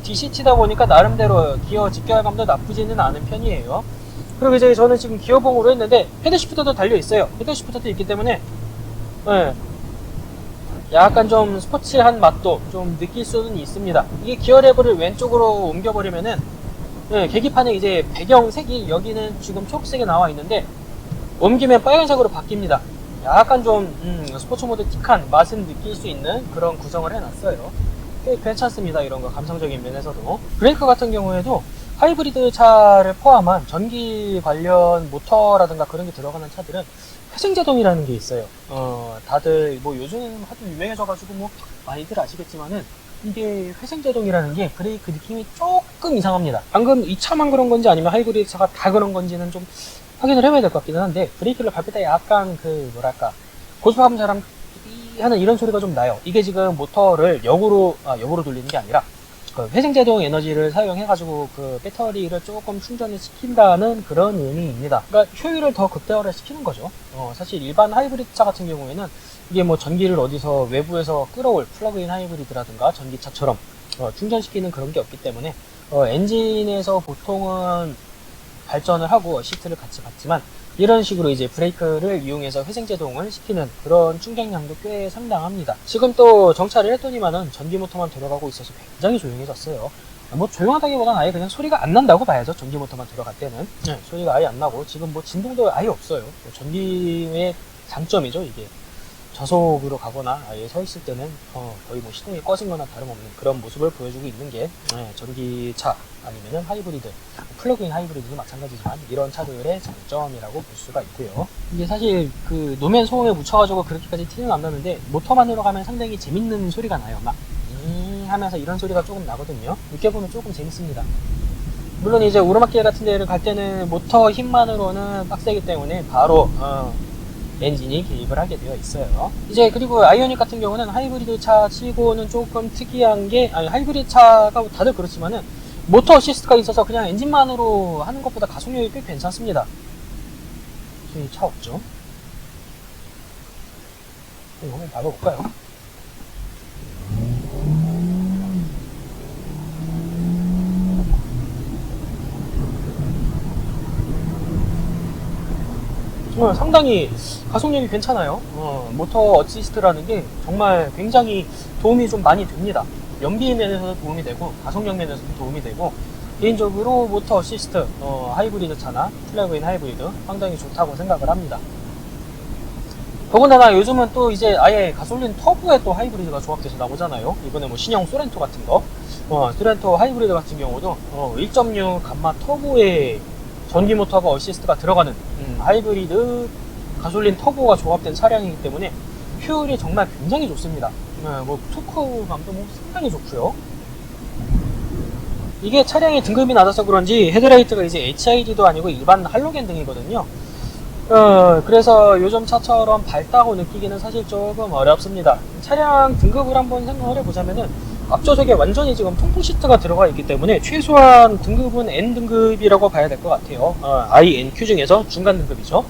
DCT다 보니까 나름대로 기어 직결감도 나쁘지는 않은 편이에요. 그리고 이제 저는 지금 기어봉으로 했는데 헤드 시프터도 달려 있어요. 헤드 시프터도 있기 때문에 약간 좀 스포츠한 맛도 좀 느낄 수는 있습니다. 이게 기어 레버를 왼쪽으로 옮겨버리면은 계기판에 이제 배경색이 여기는 지금 초록색이 나와 있는데, 옮기면 빨간색으로 바뀝니다. 약간 좀 스포츠 모드 틱한 맛은 느낄 수 있는 그런 구성을 해놨어요. 꽤 괜찮습니다. 이런 거 감성적인 면에서도. 브레이크 같은 경우에도 하이브리드 차를 포함한 전기 관련 모터라든가 그런 게 들어가는 차들은 회생제동이라는 게 있어요. 다들 뭐 요즘 하도 유명해져가지고 뭐 많이들 아시겠지만은 이게 회생제동이라는 게 브레이크 느낌이 조금 이상합니다. 방금 이 차만 그런 건지 아니면 하이브리드 차가 다 그런 건지는 좀 확인을 해봐야 될 것 같기는 한데, 브레이크를 밟을 때 약간 뭐랄까 고속하는 사람 하는 이런 소리가 좀 나요. 이게 지금 모터를 역으로 돌리는 게 아니라 그 회생제동 에너지를 사용해가지고 그 배터리를 조금 충전을 시킨다는 그런 의미입니다. 그러니까 효율을 더 극대화를 시키는 거죠. 사실 일반 하이브리드 차 같은 경우에는 이게 뭐 전기를 어디서 외부에서 끌어올 플러그인 하이브리드라든가 전기차처럼 충전시키는 그런 게 없기 때문에 엔진에서 보통은 발전을 하고 시트를 같이 받지만, 이런 식으로 이제 브레이크를 이용해서 회생제동을 시키는 그런 충전량도 꽤 상당합니다. 지금 또 정차를 했더니만은 전기 모터만 들어가고 있어서 굉장히 조용해졌어요. 뭐 조용하다기보다는 아예 그냥 소리가 안 난다고 봐야죠. 전기 모터만 들어갈 때는 소리가 아예 안 나고, 지금 뭐 진동도 아예 없어요. 전기의 장점이죠, 이게. 저속으로 가거나 아예 서 있을 때는 거의 뭐 시동이 꺼진 거나 다름없는 그런 모습을 보여주고 있는 게 전기차 아니면은 하이브리드, 플러그인 하이브리드도 마찬가지지만 이런 차들의 장점이라고 볼 수가 있고요. 이게 사실 그 노면 소음에 묻혀가지고 그렇게까지 티는 안 나는데, 모터만으로 가면 상당히 재밌는 소리가 나요. 막 하면서 이런 소리가 조금 나거든요. 느껴보면 조금 재밌습니다. 물론 이제 오르막길 같은 데를 갈 때는 모터 힘만으로는 빡세기 때문에 바로 엔진이 개입을 하게 되어 있어요. 이제 그리고 아이오닉 같은 경우는 하이브리드 차 치고는 조금 특이한 게, 하이브리드 차가 다들 그렇지만은 모터 어시스트가 있어서 그냥 엔진만으로 하는 것보다 가속력이 꽤 괜찮습니다. 저희 차 없죠? 이거 한번 밟아볼까요? 상당히 가속력이 괜찮아요. 모터 어시스트라는 게 정말 굉장히 도움이 좀 많이 됩니다. 연비 면에서도 도움이 되고 가속력 면에서도 도움이 되고, 개인적으로 모터 어시스트 하이브리드 차나 플러그인 하이브리드 상당히 좋다고 생각을 합니다. 더군다나 요즘은 또 이제 아예 가솔린 터보에 또 하이브리드가 조합돼서 나오잖아요. 이번에 뭐 신형 소렌토 같은 거, 소렌토 하이브리드 같은 경우도 1.6 감마 터보에 전기 모터가 어시스트가 들어가는 하이브리드 가솔린 터보가 조합된 차량이기 때문에 효율이 정말 굉장히 좋습니다. 뭐 토크감도 뭐 상당히 좋고요. 이게 차량이 등급이 낮아서 그런지 헤드라이트가 이제 HID도 아니고 일반 할로겐 등이거든요. 그래서 요즘 차처럼 밝다고 느끼기는 사실 조금 어렵습니다. 차량 등급을 한번 생각을 해보자면은, 앞좌석에 완전히 지금 통풍 시트가 들어가 있기 때문에 최소한 등급은 N등급이라고 봐야 될 것 같아요. INQ 중에서 중간 등급이죠.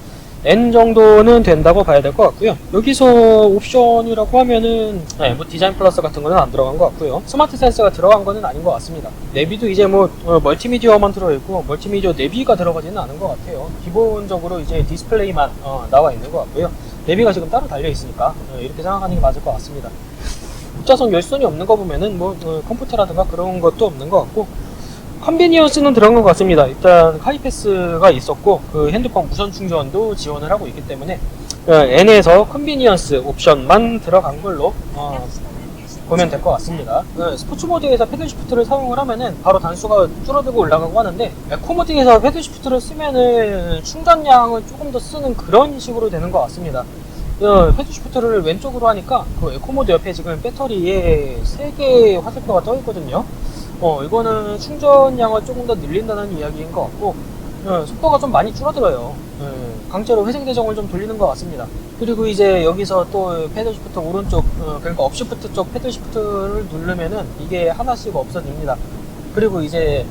N 정도는 된다고 봐야 될 것 같고요. 여기서 옵션이라고 하면은 뭐 디자인 플러스 같은 거는 안 들어간 것 같고요. 스마트 센서가 들어간 거는 아닌 것 같습니다. 내비도 이제 뭐 멀티미디어만 들어있고 멀티미디어 내비가 들어가지는 않은 것 같아요. 기본적으로 이제 디스플레이만 나와 있는 것 같고요. 내비가 지금 따로 달려 있으니까 이렇게 생각하는 게 맞을 것 같습니다. 뒷좌석 열선이 없는 거 보면은 뭐 컴포트라든가 그런 것도 없는 것 같고, 컨비니언스는 들어간 것 같습니다. 일단 카이패스가 있었고, 그 핸드폰 무선 충전도 지원을 하고 있기 때문에 N에서 컨비니언스 옵션만 들어간 걸로 보면 될 것 같습니다. 스포츠 모드에서 패들 시프트를 사용을 하면은 바로 단수가 줄어들고 올라가고 하는데, 에코 모드에서 패들 시프트를 쓰면은 충전량을 조금 더 쓰는 그런 식으로 되는 것 같습니다. 패드 시프트를 왼쪽으로 하니까 그 에코 모드 옆에 지금 배터리에 3개의 화살표가 떠 있거든요. 이거는 충전량을 조금 더 늘린다는 이야기인 것 같고, 속도가 좀 많이 줄어들어요. 강제로 회생대정을 좀 돌리는 것 같습니다. 그리고 이제 여기서 또 패드 시프트 오른쪽, 그러니까 업시프트 쪽 패드 시프트를 누르면은 이게 하나씩 없어집니다. 그리고 이제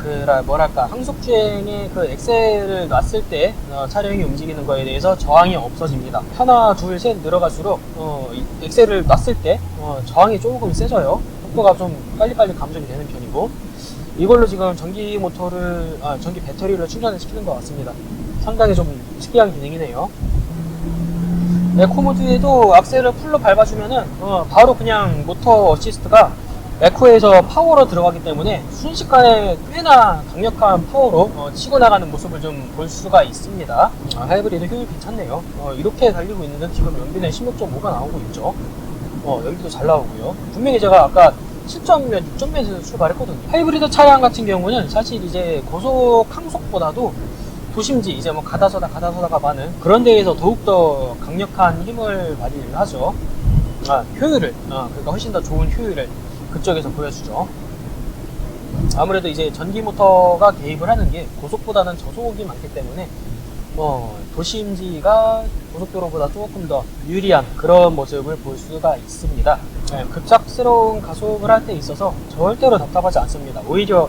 뭐랄까 항속주행에 그 엑셀을 놨을 때 차량이 움직이는 거에 대해서 저항이 없어집니다. 하나, 둘, 셋 늘어갈수록 엑셀을 놨을 때 저항이 조금 세져요. 속도가 좀 빨리빨리 감속이 되는 편이고, 이걸로 지금 전기 배터리를 충전을 시키는 것 같습니다. 상당히 좀 특이한 기능이네요. 에코 모드에도 악셀을 풀로 밟아주면은 바로 그냥 모터 어시스트가 에코에서 파워로 들어가기 때문에 순식간에 꽤나 강력한 파워로 치고 나가는 모습을 좀 볼 수가 있습니다. 하이브리드 효율 괜찮네요. 이렇게 달리고 있는데 지금 연비는 16.5가 나오고 있죠. 연비도 잘 나오고요. 분명히 제가 아까 7점 몇, 6점 몇에서 출발했거든요. 하이브리드 차량 같은 경우는 사실 이제 고속 항속보다도 도심지 이제 뭐 가다서다가 많은 그런 데에서 더욱더 강력한 힘을 발휘를 하죠. 효율을, 그러니까 훨씬 더 좋은 효율을 그쪽에서 보여주죠. 아무래도 이제 전기 모터가 개입을 하는 게 고속보다는 저속이 많기 때문에 도심지가 고속도로보다 조금 더 유리한 그런 모습을 볼 수가 있습니다. 급작스러운 가속을 할 때 있어서 절대로 답답하지 않습니다. 오히려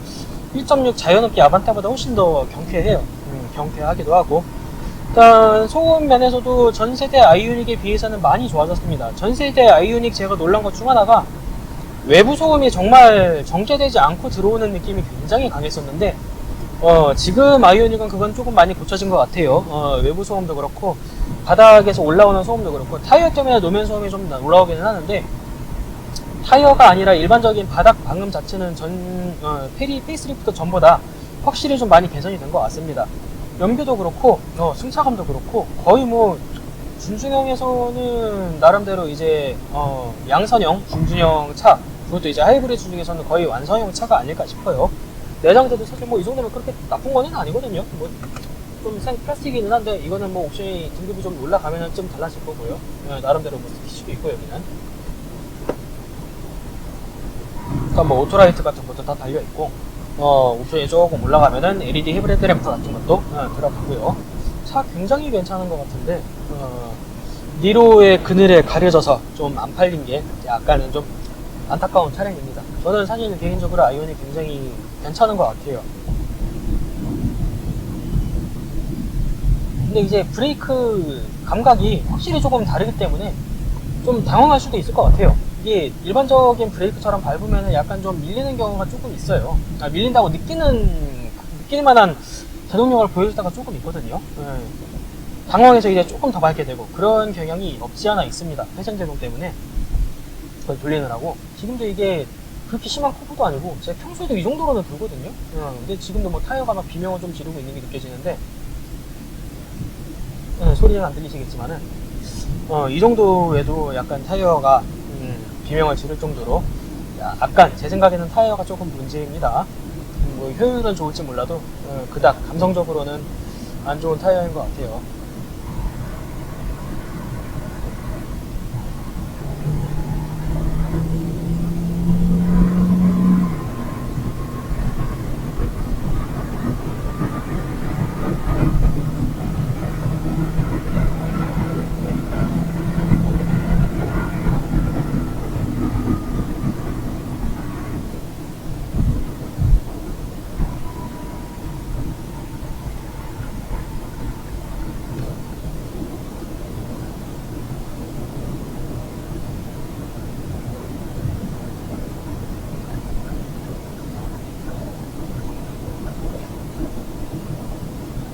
1.6 자연흡기 아반떼보다 훨씬 더 경쾌해요. 경쾌하기도 하고. 일단 소음 면에서도 전세대 아이오닉에 비해서는 많이 좋아졌습니다. 전세대 아이오닉 제가 놀란 것 중 하나가 외부 소음이 정말 정제되지 않고 들어오는 느낌이 굉장히 강했었는데 지금 아이오닉은 그건 조금 많이 고쳐진 것 같아요. 외부 소음도 그렇고 바닥에서 올라오는 소음도 그렇고 타이어 때문에 노면 소음이 좀 올라오기는 하는데 타이어가 아니라 일반적인 바닥 방음 자체는 페이스리프트 전보다 확실히 좀 많이 개선이 된 것 같습니다. 연비도 그렇고 승차감도 그렇고 거의 뭐 준중형에서는 나름대로 이제 양선형 준중형 차, 그것도 이제 하이브리드 중에서는 거의 완성형 차가 아닐까 싶어요. 내장재도 사실 뭐 이 정도면 그렇게 나쁜 거는 아니거든요. 뭐 좀 생 플라스틱이긴 한데 이거는 뭐 옵션이 등급이 좀 올라가면은 좀 달라질 거고요. 나름대로 뭐 스킬 수도 있고 여기는. 그러니까 뭐 오토라이트 같은 것도 다 달려 있고 옵션이 조금 올라가면은 LED 헤드램프 같은 것도 들어가고요. 차 굉장히 괜찮은 것 같은데 니로의 그늘에 가려져서 좀 안 팔린 게 약간은 좀 안타까운 차량입니다. 저는 사실 개인적으로 아이오닉 굉장히 괜찮은 것 같아요. 근데 이제 브레이크 감각이 확실히 조금 다르기 때문에 좀 당황할 수도 있을 것 같아요. 이게 일반적인 브레이크처럼 밟으면 약간 좀 밀리는 경우가 조금 있어요. 밀린다고 느낄 만한 제동력을 보여줄 때가 조금 있거든요. 당황해서 이제 조금 더 밟게 되고 그런 경향이 없지 않아 있습니다. 회전 제동 때문에 그걸 돌리느라고. 지금도 이게 그렇게 심한 커브도 아니고 제가 평소에도 이 정도로는 돌거든요. 근데 지금도 뭐 타이어가 막 비명을 좀 지르고 있는 게 느껴지는데 소리는 안 들리시겠지만은 이 정도에도 약간 타이어가 비명을 지를 정도로 약간 제 생각에는 타이어가 조금 문제입니다. 뭐 효율은 좋을지 몰라도 그닥 감성적으로는 안 좋은 타이어인 것 같아요.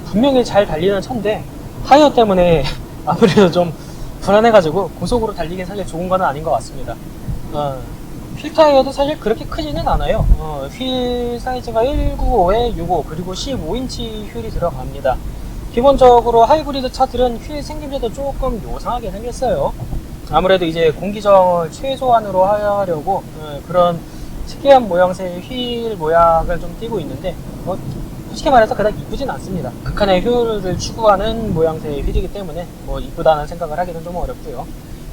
분명히 잘 달리는 차인데 타이어 때문에 아무래도 좀 불안해가지고 고속으로 달리긴 사실 좋은 건 아닌 것 같습니다. 휠 타이어도 사실 그렇게 크지는 않아요. 휠 사이즈가 195에 65 그리고 15인치 휠이 들어갑니다. 기본적으로 하이브리드 차들은 휠 생김새도 조금 요상하게 생겼어요. 아무래도 이제 공기정을 최소한으로 하려고 그런 특이한 모양새의 휠 모양을 좀 띄고 있는데 솔직히 말해서 그닥 이쁘진 않습니다. 극한의 효율을 추구하는 모양새의 휠이기 때문에 뭐 이쁘다는 생각을 하기는 좀 어렵고요.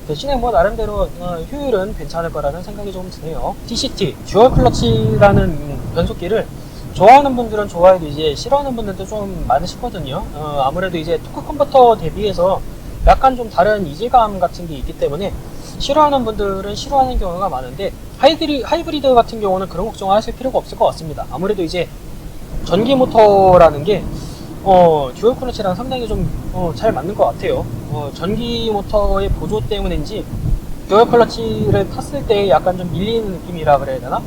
대신에 뭐 나름대로 효율은 괜찮을 거라는 생각이 좀 드네요. TCT 듀얼 클러치라는 변속기를 좋아하는 분들은 좋아해도 이제 싫어하는 분들도 좀 많으시거든요. 아무래도 이제 토크 컨버터 대비해서 약간 좀 다른 이질감 같은 게 있기 때문에 싫어하는 분들은 싫어하는 경우가 많은데 하이브리드 같은 경우는 그런 걱정하실 필요가 없을 것 같습니다. 아무래도 이제 전기 모터라는 게 듀얼 클러치랑 상당히 좀 잘 맞는 것 같아요. 전기 모터의 보조 때문인지 듀얼 클러치를 탔을 때 약간 좀 밀리는 느낌이라 그래야 되나?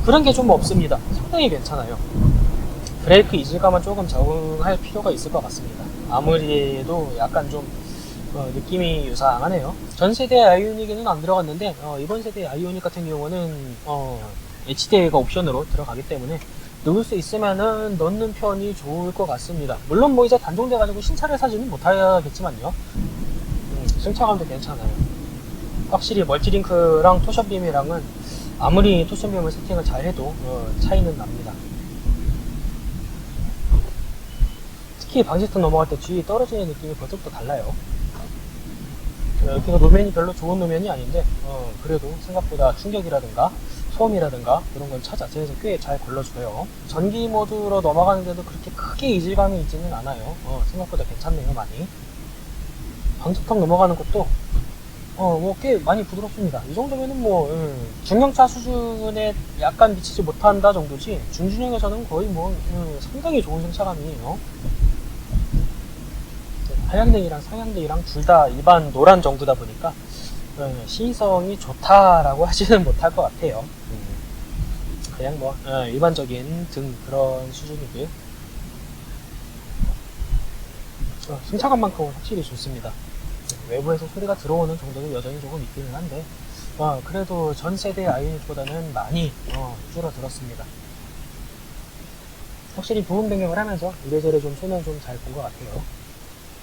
그런 게 좀 없습니다. 상당히 괜찮아요. 브레이크 이질감은 조금 적응할 필요가 있을 것 같습니다. 아무리 해도 약간 좀 느낌이 유사하네요. 전 세대 아이오닉에는 안 들어갔는데 이번 세대 아이오닉 같은 경우는 HDI가 옵션으로 들어가기 때문에 넣을 수 있으면은 넣는 편이 좋을 것 같습니다. 물론 뭐 이제 단종돼가지고 신차를 사지는 못하겠지만요. 승차감도 괜찮아요. 확실히 멀티링크랑 토션빔이랑은 아무리 토션비움을 세팅을 잘 해도 차이는 납니다. 특히 방지턱 넘어갈 때 뒤에 떨어지는 느낌이 벌써부터 달라요. 여기가 노면이 별로 좋은 노면이 아닌데 그래도 생각보다 충격이라든가 소음이라든가 이런 건 차 자체에서 꽤 잘 걸러줘요. 전기 모드로 넘어가는데도 그렇게 크게 이질감이 있지는 않아요. 생각보다 괜찮네요, 많이. 방지턱 넘어가는 것도 뭐 꽤 많이 부드럽습니다. 이 정도면은 뭐 중형차 수준에 약간 미치지 못한다 정도지 중준형에서는 거의 뭐 상당히 좋은 승차감이에요. 하향등이랑 상향등이랑 둘 다 일반 노란 정도다 보니까 시인성이 좋다라고 하지는 못할 것 같아요. 그냥 뭐 일반적인 등 그런 수준이고요. 승차감만큼은 확실히 좋습니다. 외부에서 소리가 들어오는 정도는 여전히 조금 있기는 한데 그래도 전 세대 아이오닉보다는 많이 줄어들었습니다. 확실히 부분 변경을 하면서 이래저래 좀 손을 좀 잘 본 것 같아요.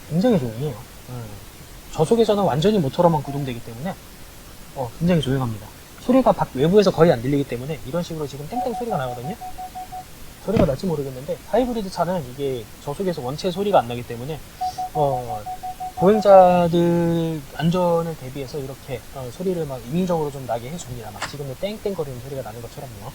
굉장히 조용해요. 저속에서는 완전히 모터로만 구동되기 때문에 굉장히 조용합니다. 소리가 외부에서 거의 안 들리기 때문에 이런 식으로 지금 땡땡 소리가 나거든요. 소리가 날지 모르겠는데 하이브리드 차는 이게 저속에서 원체 소리가 안 나기 때문에 보행자들 안전을 대비해서 이렇게 소리를 막 인위적으로 좀 나게 해줍니다. 막 지금도 땡땡거리는 소리가 나는 것처럼요.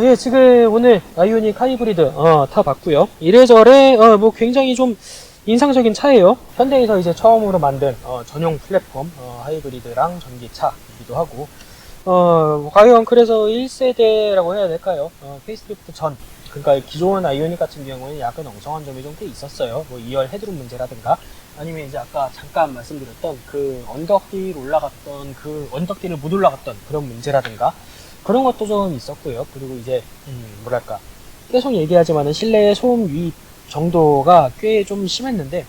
예, 지금 오늘 아이오닉 하이브리드 타봤고요. 이래저래 뭐 굉장히 좀 인상적인 차예요. 현대에서 이제 처음으로 만든 전용 플랫폼 하이브리드랑 전기차이기도 하고 과연 그래서 1세대라고 해야 될까요? 페이스리프트 전, 그러니까 기존 아이오닉 같은 경우에는 약간 엉성한 점이 좀 꽤 있었어요. 뭐 2열 헤드룸 문제라든가 아니면 이제 아까 잠깐 말씀드렸던 그 언덕길 올라갔던 그 언덕길을 못 올라갔던 그런 문제라든가 그런 것도 좀 있었고요. 그리고 이제 뭐랄까 계속 얘기하지만은 실내 소음 유입 정도가 꽤 좀 심했는데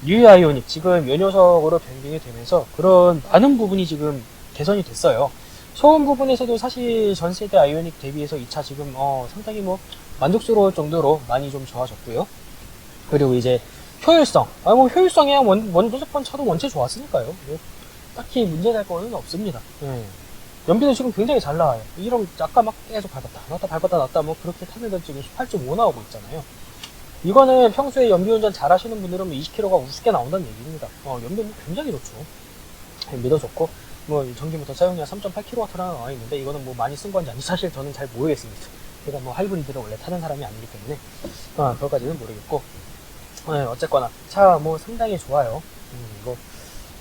뉴 아이오닉 지금 요 녀석으로 변경이 되면서 그런 많은 부분이 지금 개선이 됐어요. 소음 부분에서도 사실 전세대 아이오닉 대비해서 이 차 지금 상당히 뭐 만족스러울 정도로 많이 좀 좋아졌고요. 그리고 이제 효율성, 뭐 효율성이야 무조건 차도 원체 좋았으니까요. 뭐 딱히 문제될 거는 없습니다. 연비도 지금 굉장히 잘 나와요. 이런 아까 막 계속 밟았다 놨다 뭐 그렇게 타는데 지금 18.5 나오고 있잖아요. 이거는 평소에 연비운전 잘 하시는 분들은 20km가 우습게 나온다는 얘기입니다. 연비는 굉장히 좋죠. 연비도 좋고 뭐 전기모터 사용량 3.8kW나 나와 있는데 이거는 뭐 많이 쓴 건지 아닌지 사실 저는 잘 모르겠습니다. 제가 뭐 하이브리드를 원래 타는 사람이 아니기 때문에 그것까지는 모르겠고 어쨌거나 차 뭐 상당히 좋아요. 뭐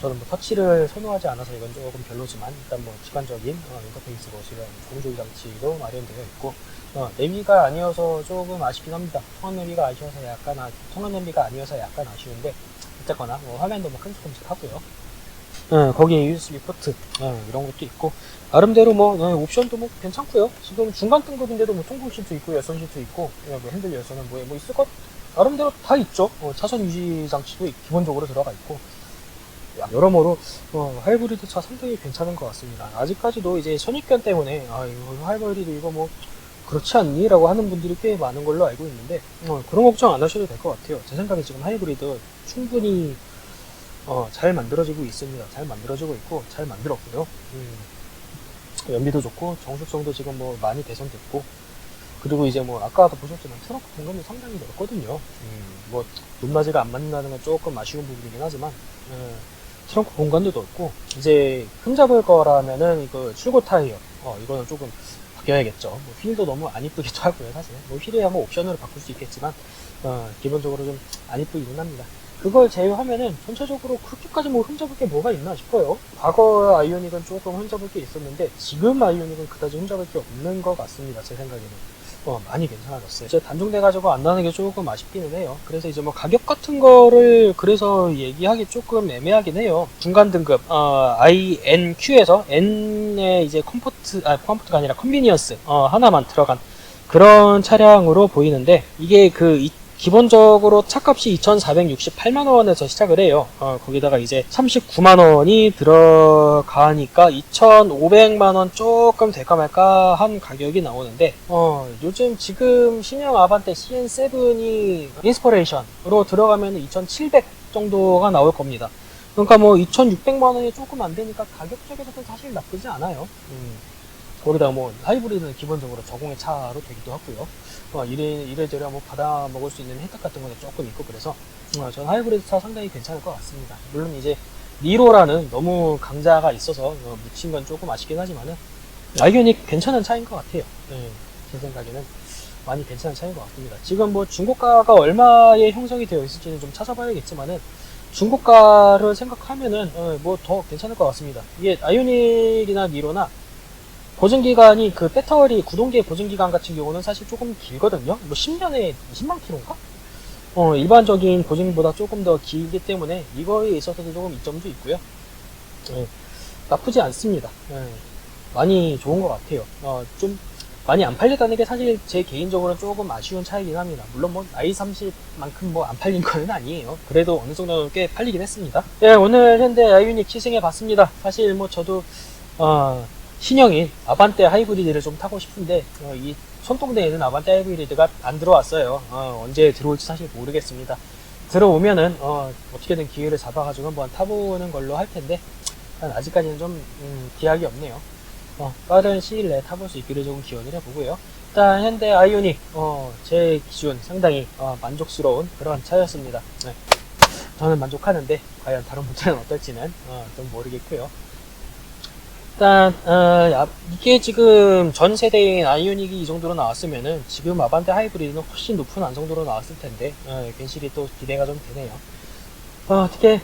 저는 뭐 터치를 선호하지 않아서 이건 조금 별로지만 일단 뭐 기본적인 인터페이스 보시면 공조기 장치도 마련되어 있고 내비가 아니어서 조금 아쉽긴 합니다. 통합 내비가 아니어서 약간 아쉬운데 어쨌거나 뭐 화면도 뭐 큼직큼직하고요. 거기에 USB 포트 이런 것도 있고 나름대로 뭐 옵션도 뭐 괜찮고요. 지금 중간 등급인데도 뭐 통풍 시트 있고 열선 시트 있고 뭐 핸들 열선은 뭐 있을 것 나름대로 다 있죠. 차선 유지 장치도 기본적으로 들어가 있고 여러모로 하이브리드 차 상당히 괜찮은 것 같습니다. 아직까지도 이제 선입견 때문에 이거 하이브리드 이거 뭐 그렇지 않니? 라고 하는 분들이 꽤 많은 걸로 알고 있는데 그런 걱정 안 하셔도 될 것 같아요. 제 생각에 지금 하이브리드 충분히 잘 만들어지고 있습니다. 잘 만들어지고 있고 잘 만들었고요. 연비도 좋고 정숙성도 지금 뭐 많이 개선됐고 그리고 이제 뭐 아까도 보셨지만 트렁크 공간이 상당히 넓거든요. 뭐 높낮이가 안 맞는다는 건 조금 아쉬운 부분이긴 하지만 트렁크 공간도 넓고 이제 흠잡을 거라면은 이거 출고 타이어 이거는 조금 바뀌어야겠죠. 뭐 휠도 너무 안 이쁘기도 하고요. 사실 뭐 휠이야 뭐 옵션으로 바꿀 수 있겠지만 기본적으로 좀 안 이쁘기는 합니다. 그걸 제외하면은 전체적으로 그렇게까지 뭐 흠잡을 게 뭐가 있나 싶어요. 과거 아이오닉은 조금 흠잡을 게 있었는데 지금 아이오닉은 그다지 흠잡을 게 없는 것 같습니다. 제 생각에는. 많이 괜찮아졌어요. 이제 단종돼가지고 안 나는 게 조금 아쉽기는 해요. 그래서 이제 뭐 가격 같은 거를 그래서 얘기하기 조금 애매하긴 해요. 중간 등급, INQ에서 N의 이제 컴포트가 아니라 컨비니언스, 하나만 들어간 그런 차량으로 보이는데, 이게 기본적으로 차값이 2,468만원에서 시작을 해요. 거기다가 이제 39만원이 들어가니까 2,500만원 조금 될까 말까 한 가격이 나오는데, 요즘 지금 신형 아반떼 CN7이 인스퍼레이션으로 들어가면 2,700 정도가 나올 겁니다. 그러니까 뭐 2,600만원이 조금 안 되니까 가격적에서도 사실 나쁘지 않아요. 거기다가 뭐 하이브리드는 기본적으로 저공해 차로 되기도 하고요. 이래저래 뭐 받아 먹을 수 있는 혜택 같은 거는 조금 있고 그래서 전 하이브리드 차 상당히 괜찮을 것 같습니다. 물론 이제 니로라는 너무 강자가 있어서 묻힌 건 조금 아쉽긴 하지만은 아이오닉 괜찮은 차인 것 같아요. 네, 제 생각에는 많이 괜찮은 차인 것 같습니다. 지금 뭐 중고가가 얼마에 형성이 되어 있을지는 좀 찾아봐야겠지만은 중고가를 생각하면은 뭐 더 괜찮을 것 같습니다. 이게 아이오닉이나 니로나 보증기간이 그 배터리 구동계 보증기간 같은 경우는 사실 조금 길거든요. 뭐 10년에 20만 킬로인가? 일반적인 보증보다 조금 더 길기 때문에 이거에 있어서도 조금 이점도 있고요. 나쁘지 않습니다. 많이 좋은 것 같아요. 좀 많이 안 팔렸다는 게 사실 제 개인적으로는 조금 아쉬운 차이긴 합니다. 물론 뭐 i30만큼 뭐 안 팔린 거는 아니에요. 그래도 어느 정도는 꽤 팔리긴 했습니다. 네, 오늘 현대 아이오닉 시승해 봤습니다. 사실 뭐 저도 신형인 아반떼 하이브리드를 좀 타고 싶은데 이 손동대에 있는 아반떼 하이브리드가 안 들어왔어요. 언제 들어올지 사실 모르겠습니다. 들어오면은 어떻게든 기회를 잡아가지고 한번 타보는 걸로 할 텐데 아직까지는 좀 기약이 없네요. 빠른 시일 내에 타볼 수 있기를 조금 기원을 해보고요. 일단 현대 아이오닉 제 기준 상당히 만족스러운 그런 차였습니다. 네. 저는 만족하는데 과연 다른 분들은 어떨지는 좀 모르겠고요. 일단 이게 지금 전 세대인 아이오닉이 이 정도로 나왔으면은 지금 아반떼 하이브리드는 훨씬 높은 안정도로 나왔을 텐데 괜시리 또 기대가 좀 되네요. 어떻게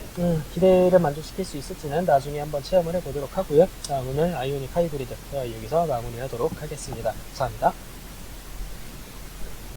기대를 만족시킬 수 있을지는 나중에 한번 체험을 해보도록 하고요. 자, 오늘 아이오닉 하이브리드 여기서 마무리하도록 하겠습니다. 감사합니다.